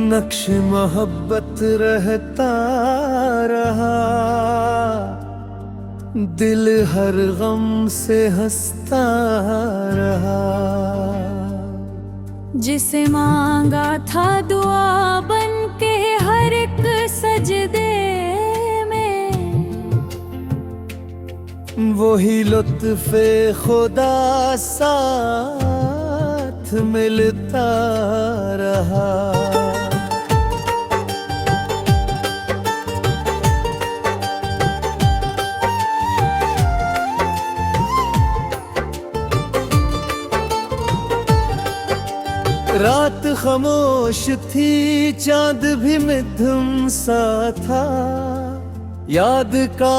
नक्श मोहब्बत रहता रहा, दिल हर गम से हंसता रहा। जिसे मांगा था दुआ बन के हर एक सजदे में, वही लुत्फ़े खुदा साथ मिलता रहा। रात खामोश थी, चांद भी मध्यम सा था, याद का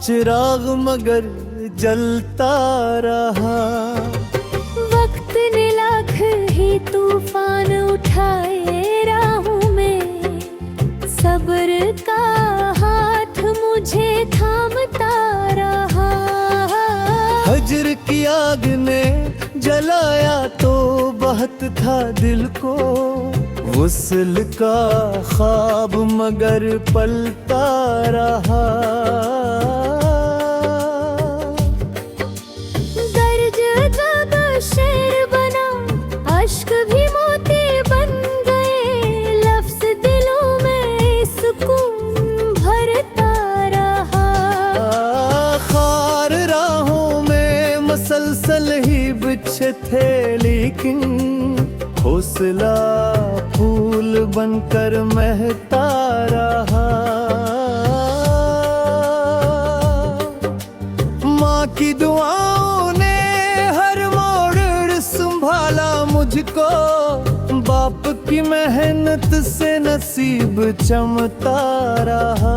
चिराग मगर जलता रहा। वक्त ने लाख ही तूफान उठाए राहों में, सब्र का हाथ मुझे थामता रहा। हजर की आग ने जलाया तो बहुत था दिल को, वुसल का ख्वाब मगर पलता रहा। दर्द जब शेर बना, अश्क भी मोती बन गए, लफ्ज दिलों में सुकून भरता रहा। खार राहों में मसलसल ही बिछे थे, लेकिन हौसला फूल बनकर महकता रहा। माँ की दुआओं ने हर मोड़ संभाला मुझको, बाप की मेहनत से नसीब चमकता रहा।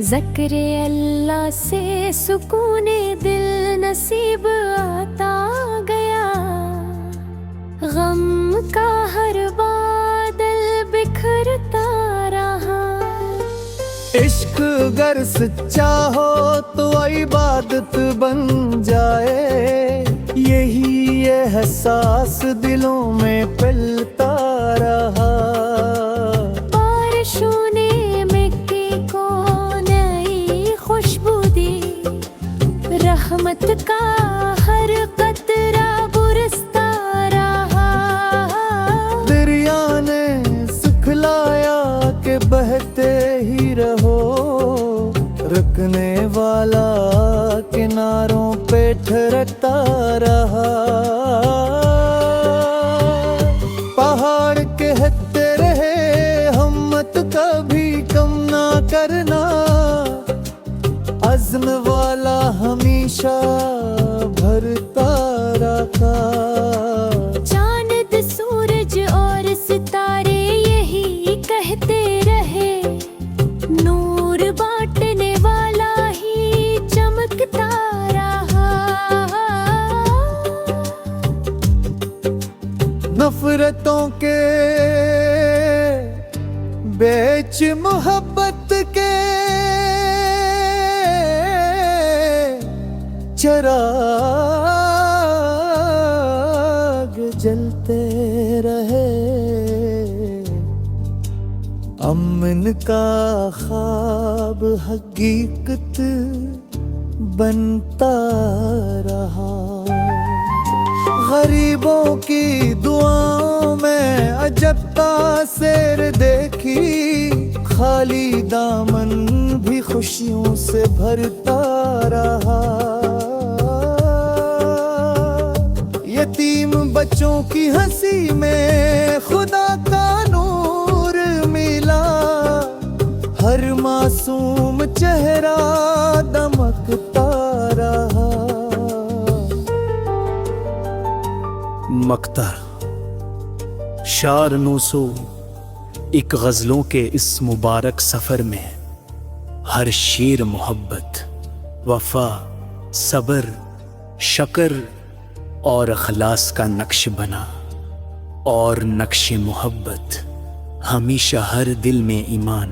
ज़िक्र अल्लाह से सुकूने दिल नसीब आता गया, गम का हर बादल बिखरता रहा। इश्क अगर सच्चा हो तो इबादत बन जाए, यही एहसास दिलों में पलता रहा। बारिशों ने मिट्टी को नई खुशबू दी, रहमत का हर कतरा बरसता रहा। दरिया ने सिखलाया कि बहते ही रहो, रुकने वाला किनारों पे ठहरता रहा। पहाड़ कहते रहे हिम्मत कभी कम ना करना, अज़्म वाला हमेशा भरता रहा। चांद सूरज और सितारे यही कहते रहे, नूर बांटने वाला ही चमकता रहा। नफरतों के बेच मोहब्बत के चिराग जलते रहे, अमन का ख्वाब हकीकत बनता रहा। गरीबों की दुआओं में अजब तासीर देखी, खाली दामन भी खुशियों से भरता रहा। यतीम बच्चों की हंसी में खुदा का नूर मिला, हर मासूम चेहरा दमकता रहा। मक्ता शार 900 एक गज़लों के इस मुबारक सफ़र में हर शेर मोहब्बत, वफ़ा, सब्र, शक्र और अखलास का नक्श बना, और नक्श मोहब्बत हमेशा हर दिल में ईमान,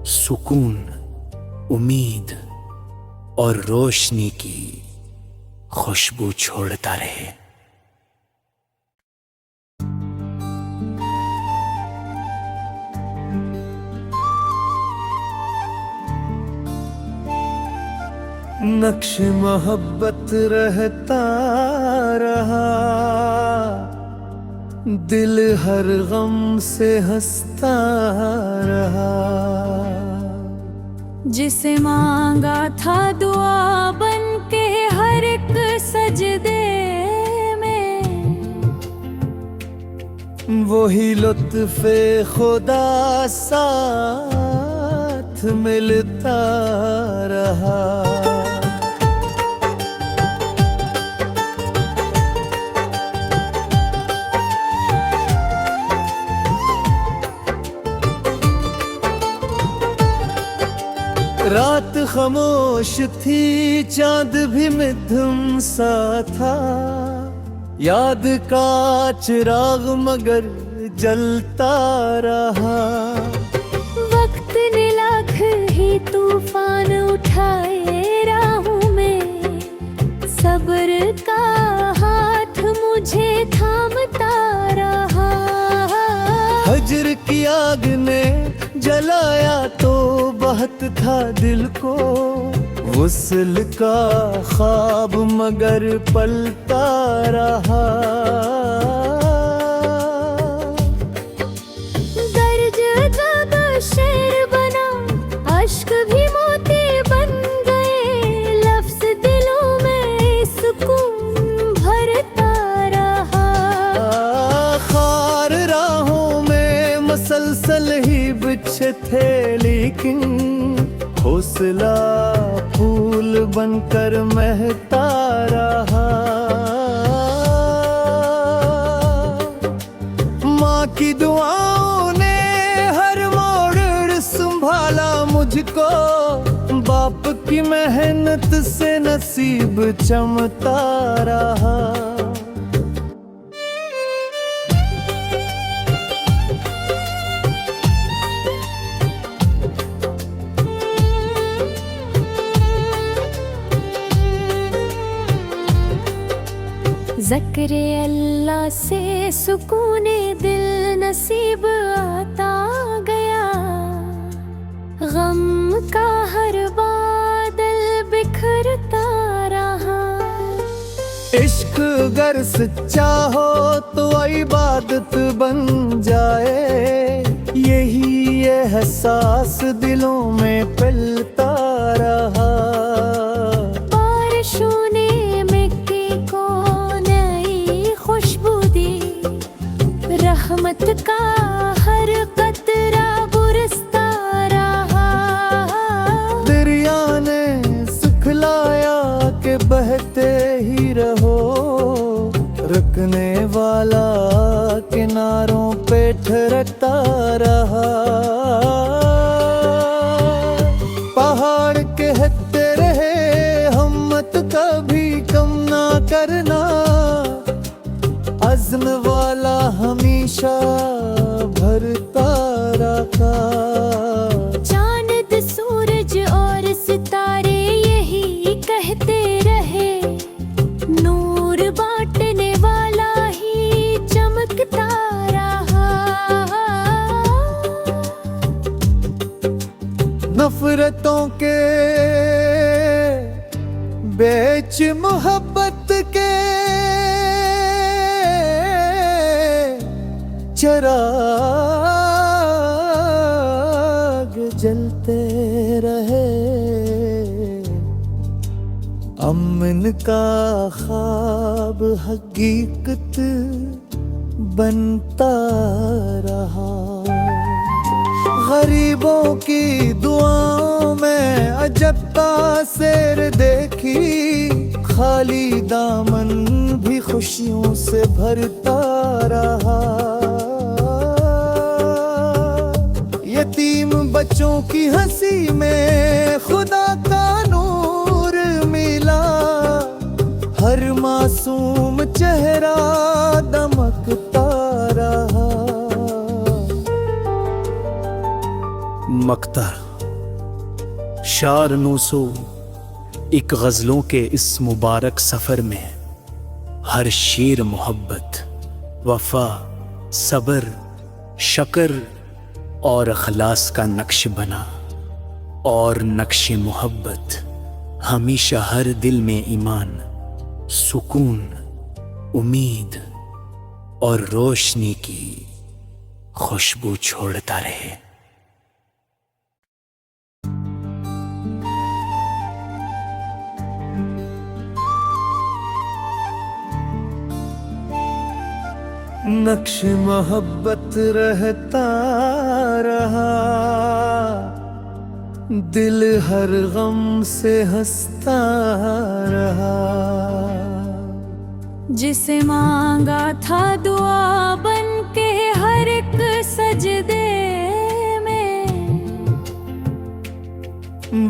सुकून, उम्मीद और रोशनी की खुशबू छोड़ता रहे। नक्श मोहब्बत रहता रहा, दिल हर गम से हंसता रहा। जिसे मांगा था दुआ बन के हर एक सजदे में, वही लुत्फ़े खुदा साथ मिलता रहा। रात खामोश थी, चांद भी मध्यम सा था। याद का चिराग मगर जलता रहा। वक्त ने लाख ही तूफान उठाए राहों में, सब्र का हाथ मुझे थामता रहा। हजर की आग ने जलाया तो बहुत था दिल को, वुस्ल का ख्वाब मगर पलता रहा। दर्द जब शेर बना, अश्क भी मोती बन गए। लफ्ज दिलों में सुकून भरता रहा। खार राहों में मसलसल ही बिछे थे, लेकिन हौसला फूल बनकर महकता रहा। माँ की दुआओं ने हर मोड़ संभाला मुझको, बाप की मेहनत से नसीब चमकता रहा। ज़िक्र अल्लाह से सुकूने दिल नसीब आता गया। गम का हर बादल बिखरता रहा। इश्क अगर सच्चा हो तो इबादत बन जाए, यही एहसास दिलों में फैलता रहा। बारिशों ने मिट्टी को नई खुशबू दी, रहमत का हर कतरा बरसता रहा। दरिया ने सिखलाया कि बहते ही रहो, रुकने वाला किनारों पे ठहरता रहा। पहाड़ कहते रहे हिम्मत कभी कम ना करना, अज़्म वाला हमेशा भरता रहा। चांद सूरज और सितारे यही कहते रहे, नूर बांटने वाला ही चमकता रहा। नफरतों के बेच मोहब्बत के चिराग जलते रहे। अमन का ख्वाब हकीकत बनता रहा। गरीबों की दुआओं में अजब तासीर देखी, खाली दामन भी खुशियों से भरता रहा। यतीम बच्चों की हंसी में खुदा का नूर मिला, हर मासूम चेहरा दमकता रहा। मकता शार 900 एक गज़लों के इस मुबारक सफ़र में हर शेर मोहब्बत, वफ़ा, सब्र, शक्र और अखलास का नक्श बना। और नक्श मोहब्बत हमेशा हर दिल में ईमान, सुकून, उम्मीद और रोशनी की खुशबू छोड़ता रहे। नक्श मोहब्बत रहता रहा, दिल हर गम से हंसता रहा। जिसे मांगा था दुआ बन के हर एक सजदे में,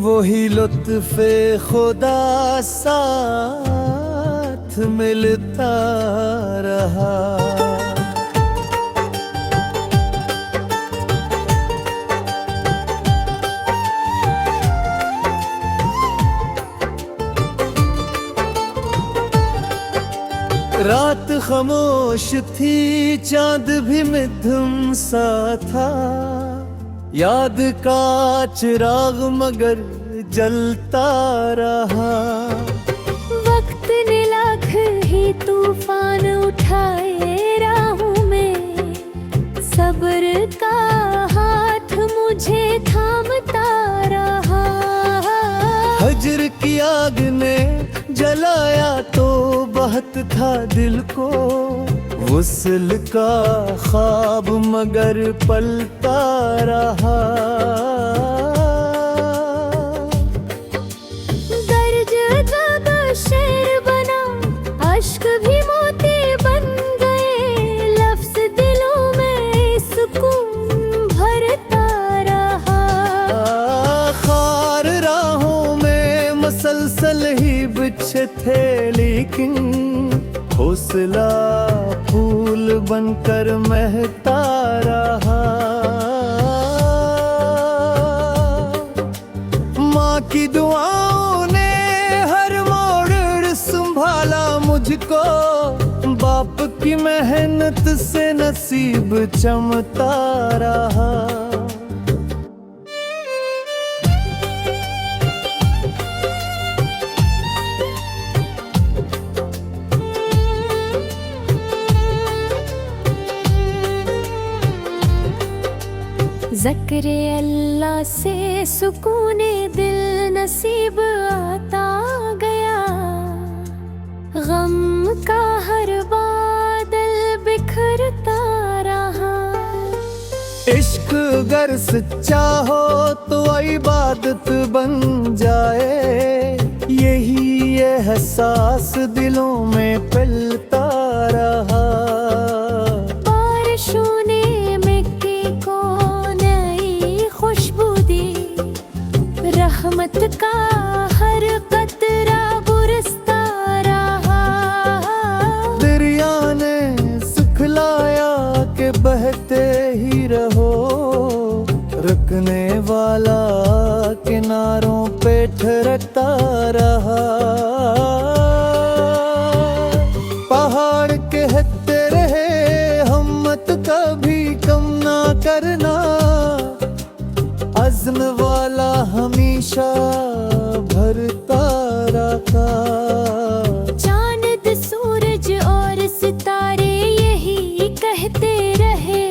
वही लुत्फ़े खुदा साथ मिलता रहा। रात खामोश थी, चांद भी मध्यम सा था। याद का चिराग मगर जलता रहा। वक्त ने लाख ही तूफान उठाए राहों में, सब्र का हाथ मुझे थामता रहा। हजर की आग ने जलाया तो बहत था दिल को, वुस्ल का ख्वाब मगर पलता रहा। दर्द जब शेर बना, अश्क भी मोती बन गए। लफ्ज़ दिलों में सुकून भरता रहा। खार राहों में मसलसल ही बिछे थे, लेकिन हौसला फूल बनकर महकता रहा। माँ की दुआओं ने हर मोड़ संभाला मुझको, बाप की मेहनत से नसीब चमकता रहा। ज़िक्र अल्लाह से सुकूने दिल नसीब आता गया। गम का हर बादल बिखरता रहा। इश्क अगर सच्चा हो तो इबादत बन जाए, यही एहसास दिलों में फैलता रहा। बारिशों ने मिट्टी को नई खुशबू दी, रहमत का हर कतरा बरसता रहा। दरिया ने सिखलाया कि बहते ही रहो, रुकने वाला किनारों पे ठहरता रहा। पहाड़ कहते रहे हिम्मत कभी कम ना करना, अज़्म वाला हमेशा भरता रहा। चांद सूरज और सितारे यही कहते रहे,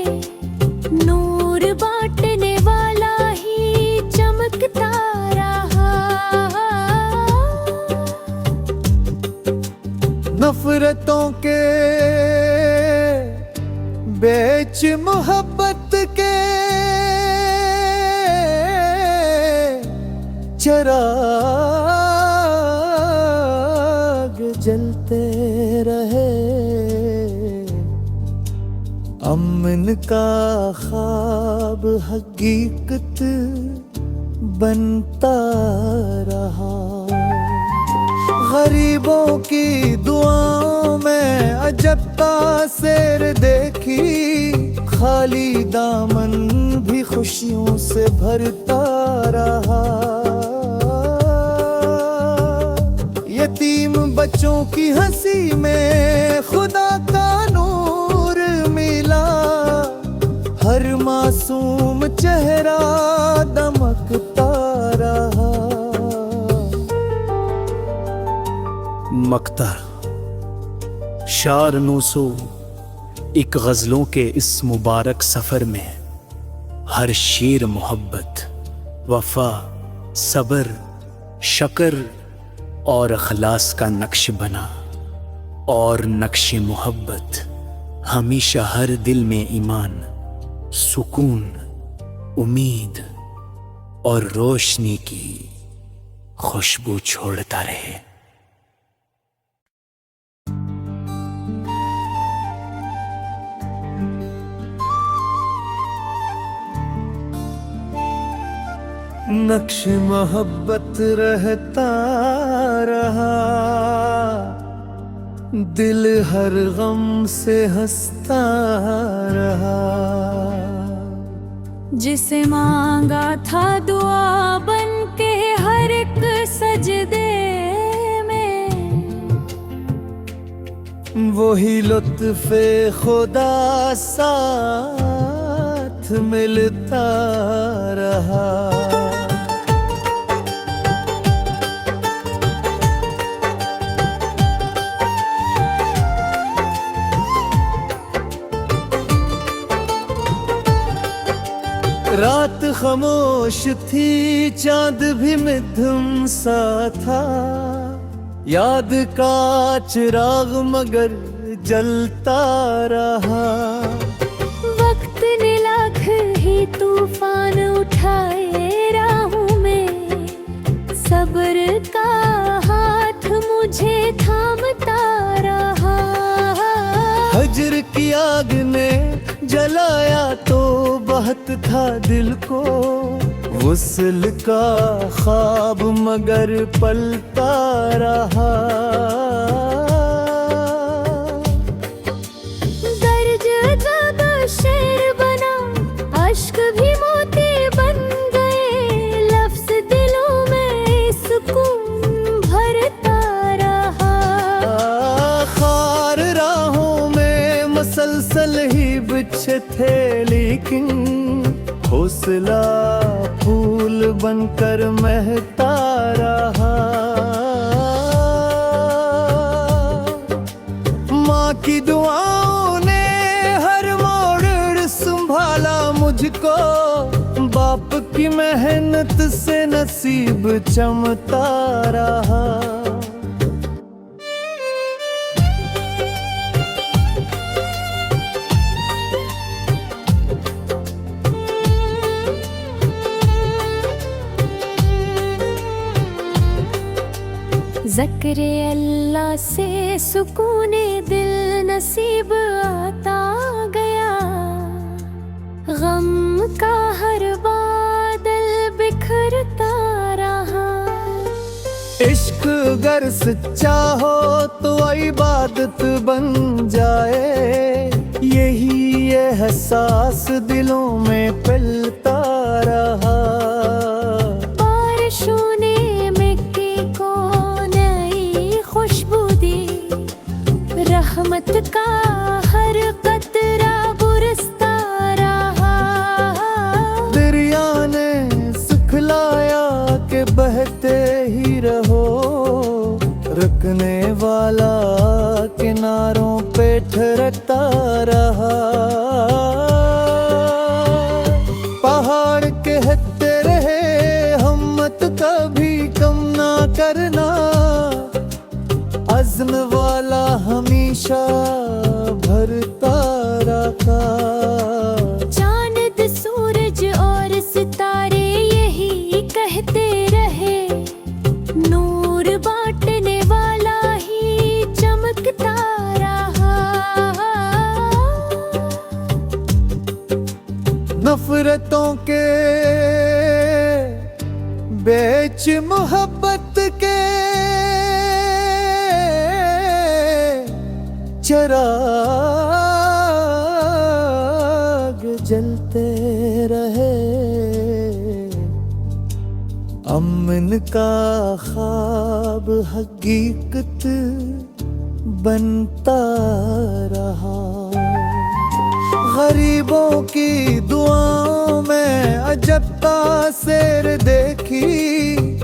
नूर बांटने वाला ही चमकता रहा। नफरतों के बेच मोहब्बत के चिराग जलते रहे। अमन का ख्वाब हकीकत बनता रहा। गरीबों की दुआओं में अजब तासीर देखी, खाली दामन भी खुशियों से भरता रहा। यतीम बच्चों की हंसी में खुदा का नूर मिला, हर मासूम चेहरा दमकता रहा। मक्ता शार 900 एक गजलों के इस मुबारक सफर में हर शेर मोहब्बत, वफा, सबर, शकर और अखलास का नक्श बना। और नक्श मोहब्बत हमेशा हर दिल में ईमान, सुकून, उम्मीद और रोशनी की खुशबू छोड़ता रहे। नक्श मोहब्बत रहता रहा, दिल हर गम से हंसता रहा। जिसे मांगा था दुआ बन के हर एक सजदे में, वही लुत्फ़े खुदा साथ मिलता रहा। रात खामोश थी, चांद भी मध्यम सा था, याद का चिराग मगर जलता रहा। वक्त ने लाख ही तूफान उठाए राहों में, सब्र का हाथ मुझे थामता रहा। हजर की आग ने जलाया तो बहुत था दिल को, वुस्ल का ख्वाब मगर पलता रहा। दर्द जब शेर बना, अश्क भी मोती बन गए, लफ्ज दिलों में सुकून भरता रहा। खार राहों में मसलसल ही बिछे थे, लेकिन हौसला फूल बनकर महकता रहा। माँ की दुआओं ने हर मोड़ संभाला मुझको, बाप की मेहनत से नसीब चमकता रहा। ज़िक्र अल्लाह से सुकूने दिल नसीब आता गया, गम का हर बादल बिखरता रहा। इश्क अगर सच्चा हो तो इबादत बन जाए, यही एहसास दिलों में फैलता रहा। बारिशों ने मिट्टी को नई खुशबू दी, रहमत का हर कतरा बरसता रहा। दरिया ने सिखलाया कि बहते ही रहो, रुकने वाला किनारों पे ठहरता रहा। पहाड़ कहते रहे हिम्मत कभी कम ना करना, अज़्म वाला हमेशा भरता रहा। चांद सूरज और सितारे यही कहते रहे, नूर बांटने वाला ही चमकता रहा। नफरतों के बेच मोहब्बत के चिराग उनका ख्वाब हकीकत बनता रहा। गरीबों की दुआओं में अजब तासीर देखी,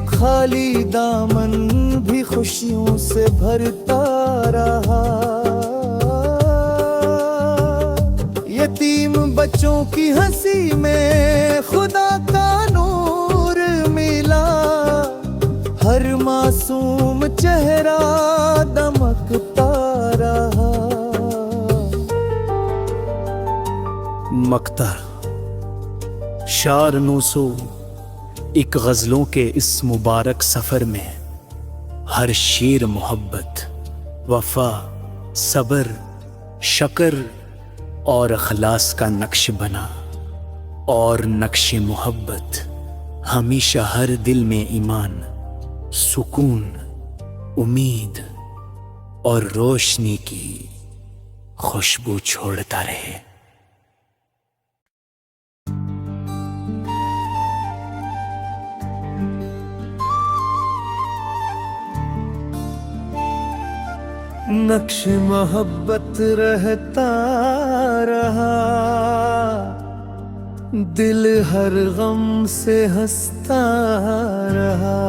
खाली दामन भी खुशियों से भरता रहा। यतीम बच्चों की हंसी में खुदा का नूर मिला, हर मासूम चेहरा दमकता रहा। मकतर शार 901 गज़लों के इस मुबारक सफ़र में हर शेर मोहब्बत, वफ़ा, सब्र, शक्र और अखलास का नक्श बना। और नक्श मोहब्बत हमेशा हर दिल में ईमान, सुकून, उम्मीद और रोशनी की खुशबू छोड़ता रहे। नक्श मोहब्बत रहता रहा, दिल हर गम से हंसता रहा।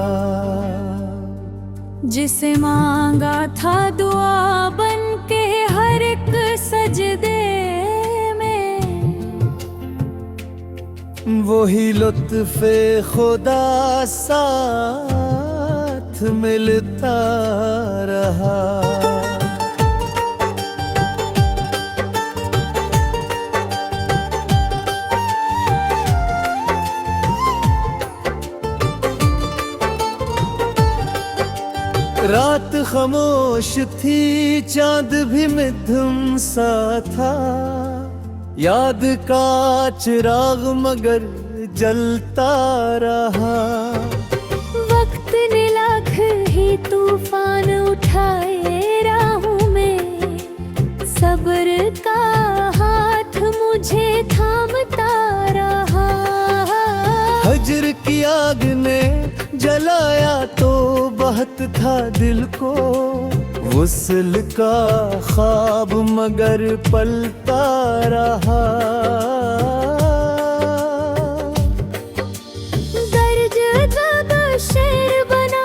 जिसे मांगा था दुआ बन के हर एक सजदे में, वही लुत्फ़े खुदा साथ मिलता रहा। रात खामोश थी, चांद भी मध्यम सा था, याद का चिराग मगर जलता रहा। वक्त ने लाख ही तूफान उठाए राहों में, सब्र का हाथ मुझे थामता रहा। हजर की आग ने जलाया तो बहत था दिल को, वुस्ल का ख्वाब मगर पलता रहा। दर्द जब शेर बना,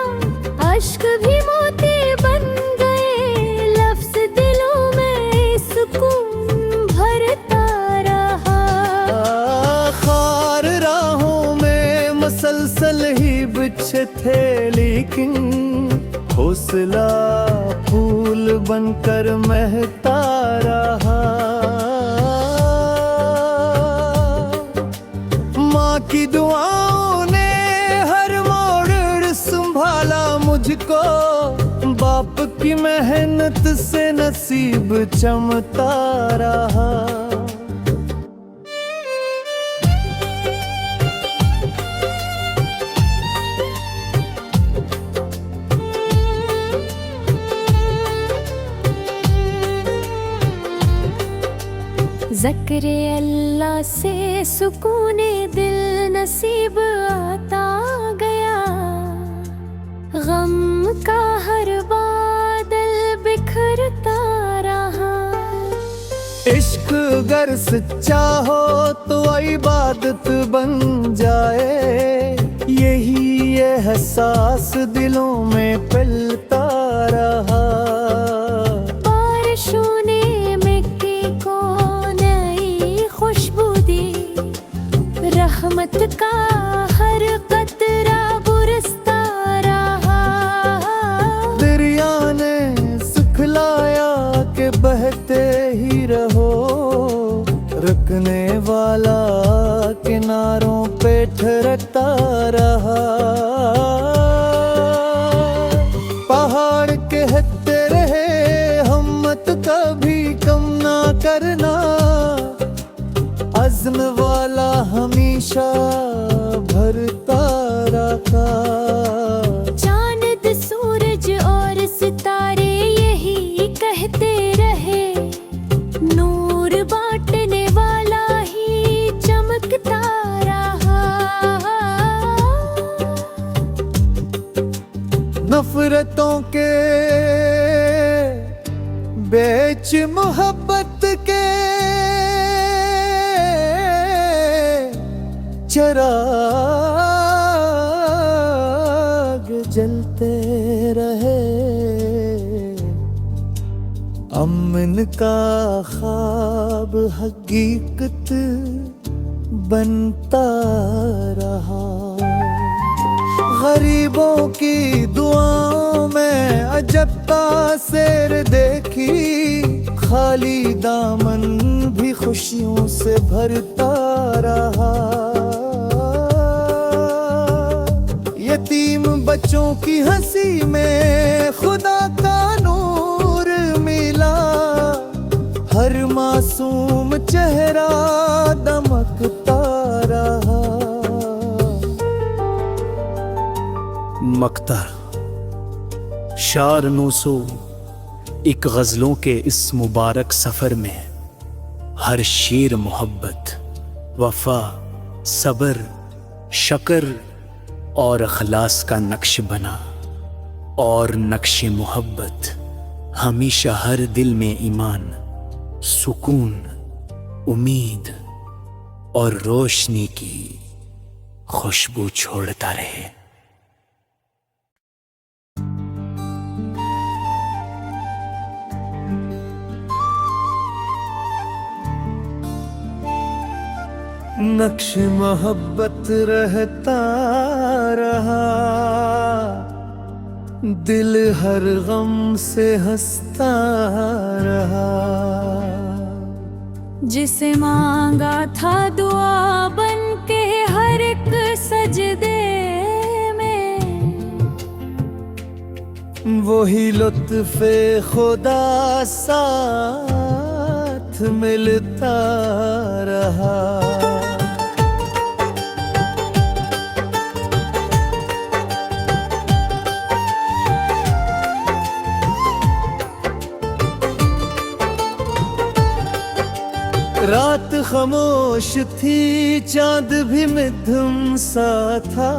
अश्क भी मोती बन गए, लफ्ज़ दिलों में सुकून भरता रहा। खार राहों में मसलसल ही बिछे थे, लेकिन हौसला फूल बनकर महकता रहा। माँ की दुआओं ने हर मोड़ संभाला मुझको, बाप की मेहनत से नसीब चमकता रहा। ज़िक्र अल्लाह से सुकूने दिल नसीब आता गया, गम का हर बादल बिखरता रहा। इश्क अगर सच्चा हो तो इबादत बन जाए, यही एहसास दिलों में फैलता रहा। बारिशों ने मिट्टी को नई खुशबू दी, रहमत का हर कतरा बरसता रहा। दरिया ने सिखलाया कि बहते ही रहो, रुकने वाला किनारों पे ठहरता रहा। नफरतों के बेच मोहब्बत के चिराग जलते रहे। अमन का ख्वाब हकीकत बनता रहा। गरीबों की दुआओं में अजब तासीर देखी। खाली दामन भी खुशियों से भरता रहा। यतीम बच्चों की हंसी में खुदा का नूर मिला। हर मासूम चेहरा दमकता रहा। मक्ता शार 900 एक गज़लों के इस मुबारक सफ़र में हर शेर मोहब्बत, वफ़ा, सब्र, शक्र और अखलास का नक्श बना। और नक्श मोहब्बत हमेशा हर दिल में ईमान, सुकून, उम्मीद और रोशनी की खुशबू छोड़ता रहे। नक्श मोहब्बत रहता रहा। दिल हर गम से हंसता रहा। जिसे मांगा था दुआ बन के हर एक सजदे में, वही लुत्फ़े खुदा साथ मिलता रहा। रात खामोश थी, चांद भी मध्यम सा था।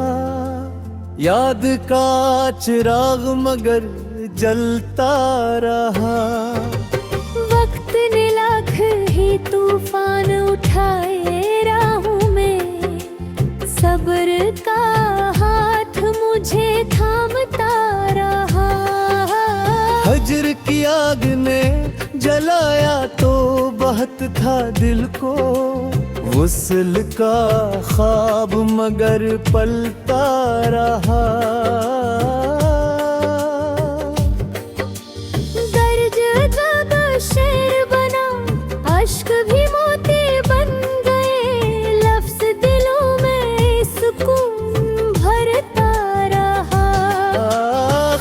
याद का चिराग मगर जलता रहा। वक्त ने लाख ही तूफान उठाए राहों में, सब्र का हाथ मुझे थामता रहा। हजर की आग ने जलाया तो बहुत था दिल को। वुसल का ख्वाब मगर पलता रहा। दर्द जब शेर बना, अश्क भी मोती बन गए। लफ्ज़ दिलों में सुकून भरता रहा।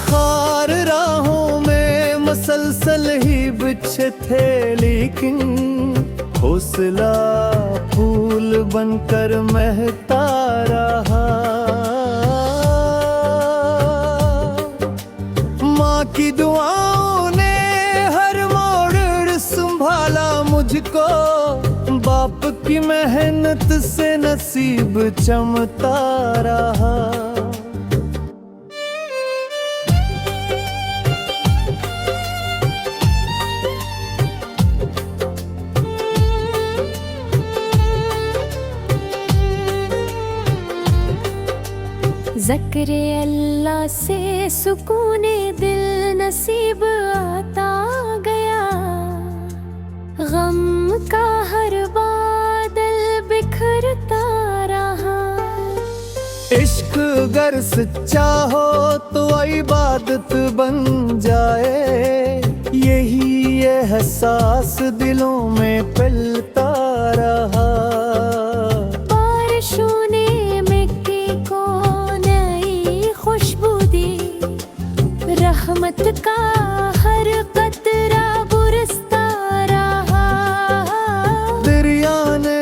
खार राहों में मसलसल ही बिछे थे, लेकिन हौसला फूल बनकर महकता रहा। माँ की दुआओं ने हर मोड़ संभाला मुझको। बाप की मेहनत से नसीब चमकता रहा। ज़िक्र अल्लाह से सुकूने दिल नसीब आता गया। गम का हर बादल बिखरता रहा। इश्क अगर सच्चा हो तो इबादत बन जाए। यही एहसास दिलों में फैलता रहा। बारिशों ने मिट्टी को नई खुशबू दी। रहमत का हर कतरा बरसता रहा। दरिया ने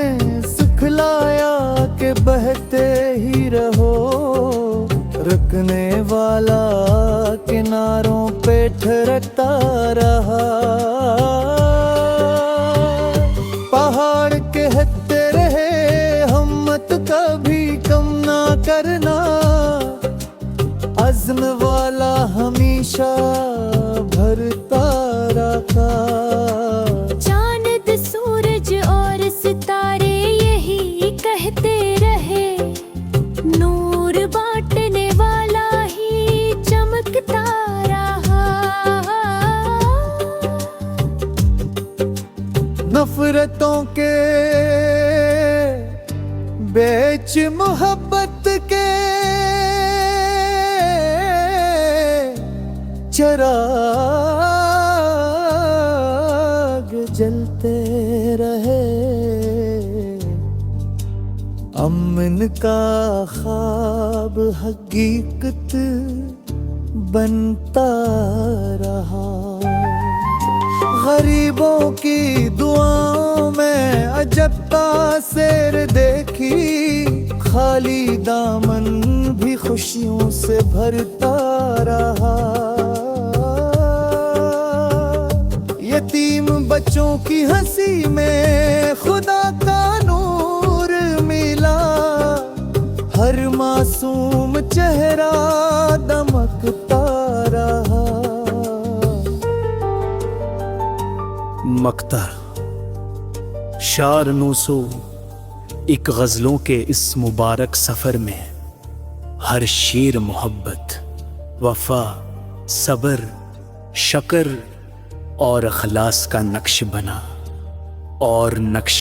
सिखलाया कि बहते ही रहो। रुकने वाला किनारों पे ठहरता रहा। पहाड़ कहते रहे हिम्मत कभी कम ना करना। अज़्म वाला हम नशा भरता रहा। चांद सूरज और सितारे यही कहते रहे, नूर बांटने वाला ही चमकता रहा। नफरतों के बेच मोहब्बत के चिराग जलते रहे। अमन का ख्वाब हकीकत बनता रहा। गरीबों की दुआओं में अजब तासीर देखी, खाली दामन भी खुशियों से भरता रहा। यतीम बच्चों की हंसी में खुदा का नूर मिला, हर मासूम चेहरा दमकता रहा। मक्ता शार 901 गज़लों के इस मुबारक सफ़र में हर शेर मोहब्बत, वफ़ा, सब्र, शक्र और अखलास का नक्श बना और नक्श